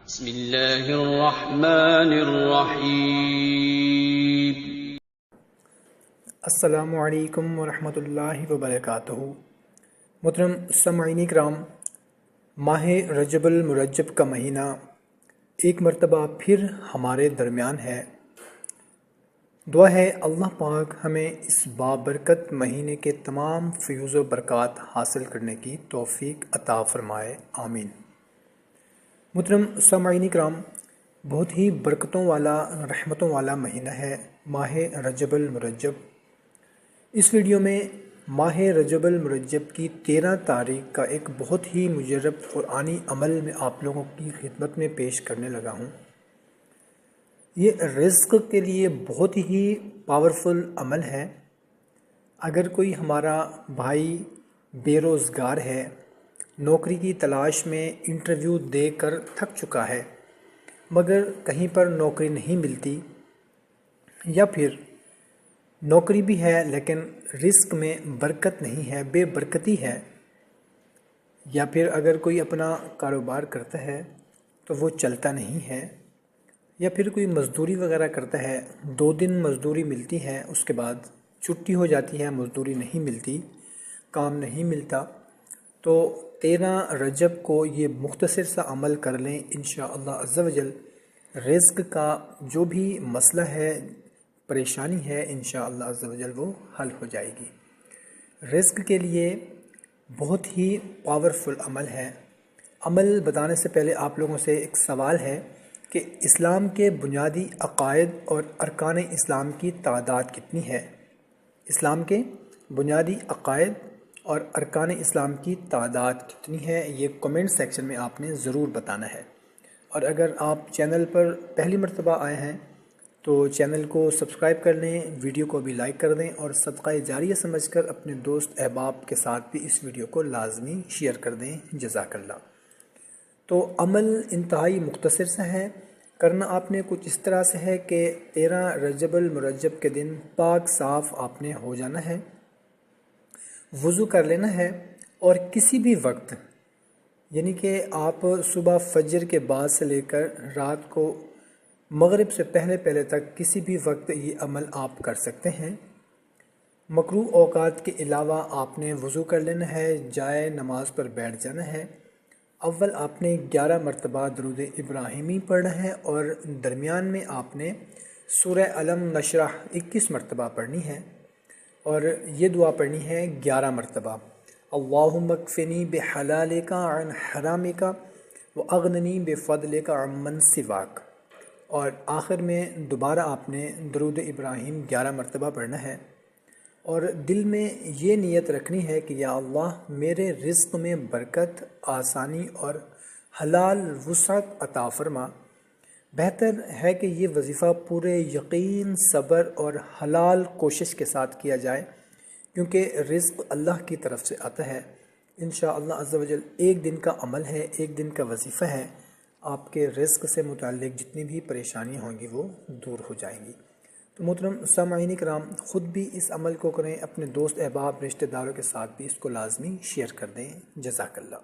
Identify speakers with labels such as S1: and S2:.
S1: بسم اللہ الرحمن الرحیم۔
S2: السلام علیکم ورحمۃ اللہ وبرکاتہ۔ محترم سامعین کرام، ماہ رجب المرجب کا مہینہ ایک مرتبہ پھر ہمارے درمیان ہے۔ دعا ہے اللہ پاک ہمیں اس بابرکت مہینے کے تمام فیوز و برکات حاصل کرنے کی توفیق عطا فرمائے، آمین۔ محترم سامعین کرام، بہت ہی برکتوں والا، رحمتوں والا مہینہ ہے ماہ رجب المرجب۔ اس ویڈیو میں ماہ رجب المرجب کی 13 تاریخ کا ایک بہت ہی مجرب قرآنی عمل میں آپ لوگوں کی خدمت میں پیش کرنے لگا ہوں۔ یہ رزق کے لیے بہت ہی پاورفل عمل ہے۔ اگر کوئی ہمارا بھائی بے روزگار ہے، نوکری کی تلاش میں انٹرویو دے کر تھک چکا ہے مگر کہیں پر نوکری نہیں ملتی، یا پھر نوکری بھی ہے لیکن رزق میں برکت نہیں ہے، بے برکتی ہے، یا پھر اگر کوئی اپنا کاروبار کرتا ہے تو وہ چلتا نہیں ہے، یا پھر کوئی مزدوری وغیرہ کرتا ہے، 2 دن مزدوری ملتی ہے، اس کے بعد چھٹی ہو جاتی ہے، مزدوری نہیں ملتی، کام نہیں ملتا، تو 13 رجب کو یہ مختصر سا عمل کر لیں، انشاءاللہ عز و جل رزق کا جو بھی مسئلہ ہے، پریشانی ہے، انشاءاللہ عز و جل وہ حل ہو جائے گی۔ رزق کے لیے بہت ہی پاورفل عمل ہے۔ عمل بتانے سے پہلے آپ لوگوں سے ایک سوال ہے کہ اسلام کے بنیادی عقائد اور ارکان اسلام کی تعداد کتنی ہے؟ اسلام کے بنیادی عقائد اور ارکان اسلام کی تعداد کتنی ہے، یہ کمنٹ سیکشن میں آپ نے ضرور بتانا ہے۔ اور اگر آپ چینل پر پہلی مرتبہ آئے ہیں تو چینل کو سبسکرائب کر لیں، ویڈیو کو بھی لائک کر دیں، اور صدقہ جاریہ سمجھ کر اپنے دوست احباب کے ساتھ بھی اس ویڈیو کو لازمی شیئر کر دیں، جزاک اللہ۔ تو عمل انتہائی مختصر سا ہے، کرنا آپ نے کچھ اس طرح سے ہے کہ 13 رجب المرجب کے دن پاک صاف آپ نے ہو جانا ہے، وضو کر لینا ہے، اور کسی بھی وقت، یعنی کہ آپ صبح فجر کے بعد سے لے کر رات کو مغرب سے پہلے تک کسی بھی وقت یہ عمل آپ کر سکتے ہیں۔ مکروہ اوقات کے علاوہ آپ نے وضو کر لینا ہے، جائے نماز پر بیٹھ جانا ہے۔ اول آپ نے 11 مرتبہ درود ابراہیمی پڑھنا ہے، اور درمیان میں آپ نے سورہ علم نشرح 21 مرتبہ پڑھنی ہے، اور یہ دعا پڑھنی ہے 11 مرتبہ: اللہم اکفنی بحلالک عن حرامک واغننی بفضلک عمن سواک۔ اور آخر میں دوبارہ آپ نے درود ابراہیم 11 مرتبہ پڑھنا ہے، اور دل میں یہ نیت رکھنی ہے کہ یا اللہ میرے رزق میں برکت، آسانی اور حلال وسعت عطا فرما۔ بہتر ہے کہ یہ وظیفہ پورے یقین، صبر اور حلال کوشش کے ساتھ کیا جائے، کیونکہ رزق اللہ کی طرف سے آتا ہے۔ انشاءاللہ عز و جل ایک دن کا عمل ہے، ایک دن کا وظیفہ ہے، آپ کے رزق سے متعلق جتنی بھی پریشانی ہوں گی وہ دور ہو جائیں گی۔ تو محترم سامعین کرام، خود بھی اس عمل کو کریں، اپنے دوست احباب رشتہ داروں کے ساتھ بھی اس کو لازمی شیئر کر دیں، جزاک اللہ۔